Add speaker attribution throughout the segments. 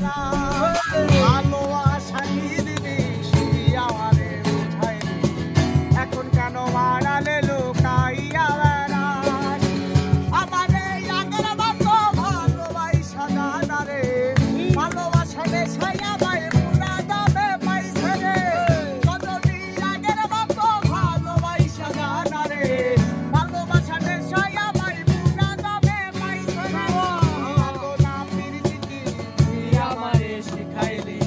Speaker 1: না ভালোবাসা কি জিনিস তুই আমারে বুঝাইলি এখন কেন মারালে লুকাইয়া বেড়াস আমারে আগের মতো ভালোবাসা না রে ভালোবাসা নেশাই আমায় পুরা দামে পাইছে রে কতটি আগের মতো ভালোবাসা না রে ভালোবাসা নেশাই আমায় পুরা দামে পাইছে রে ভালো না প্রীতি কি তুই আমারে শিখাইলি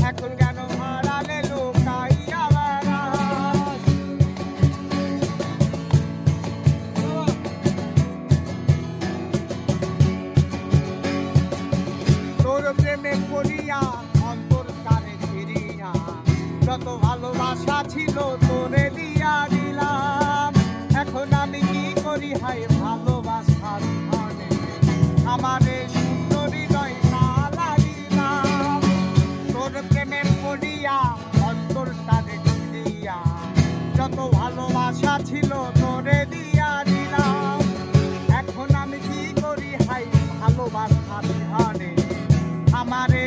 Speaker 1: এখন কেন হারালে লুকাইয়া বেড়াস তোর প্রেমে পড়িয়া অন্তর কানে ফিরিয়া যত ভালোবাসা ছিল তোরে দিয়া দিলাম এখন আমি কি করি হাই ভালোবাসার ধনে আমারে সুন্দর হৃদয় তালা দিলাম তোর প্রেমে পড়িয়া অন্তর কানে ফিরিয়া যত ভালোবাসা ছিল তোরে দিয়া দিলাম এখন আমি কি করি হাই ভালোবাসার ধনে আমারে